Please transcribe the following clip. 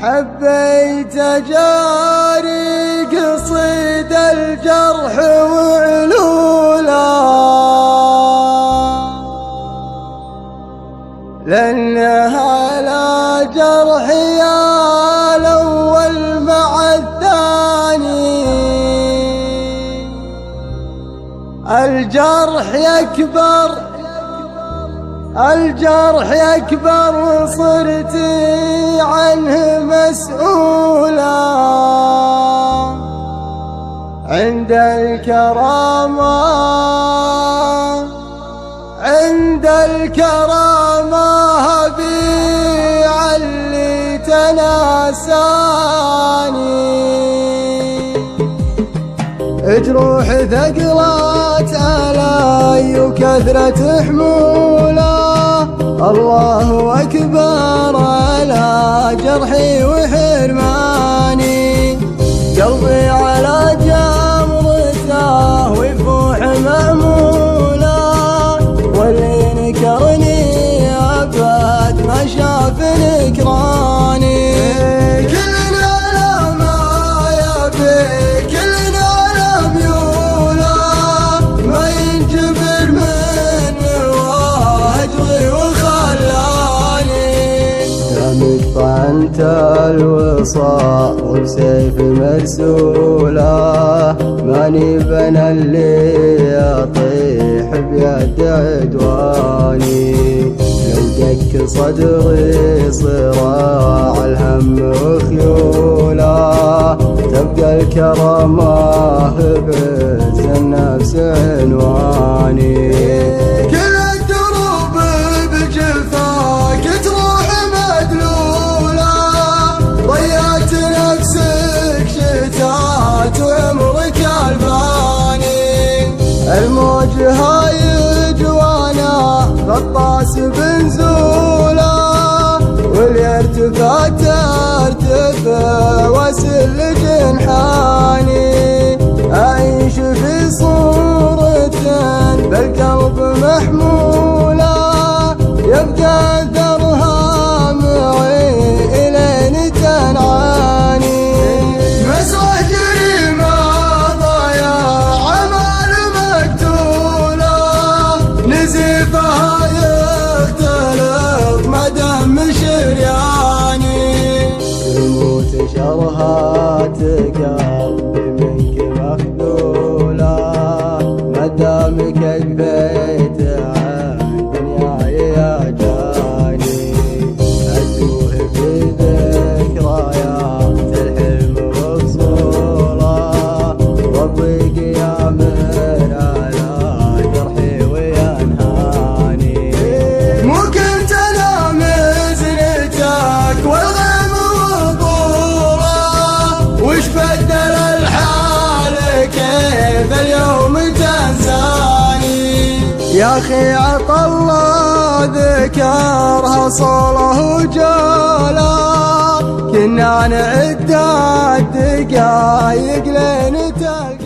حبيت أجاري قصيد الجرح وعلوله، لأنها على جرحي الأول مع الثاني الجرح يكبر وصرت عنه مسؤولة. عند الكرامة هبيع اللي تناساني، جروح ثقلت علي وكثرة حموله. الله أكبر على جرحي وحرماني، قلبي على جمرته ويفوح مأموله، واللي نكرني أبد ما شاف نكراني. طعنت الوصا وبسيف مرسولة، ماني بنا اللي يطيح بيد عدواني. لو دك صدري صراع الهم وخيوله، تبقى الكرامة بعز النفس عنواني. الموج هايج وانا غطاس بنزوله، واللي ارتفع ترتفع واسل جنحاني. اعيش في صورة بالقلب محمولة، يبقى اثرها معي الين تنعاني. شرها تقلبي منك مخذولة، مدامك كفيت عن دنياي يا جاني. أتوه في ذكريات الحلم وفصوله، وضيق يا من على جرحي وينهاني. مو كنت أنا مزنتك وش بدل الحال كيف اليوم تنساني. يا أخي عطى الله ذكرها صوله وجوله، كنا نعد الدقايق لين تلقى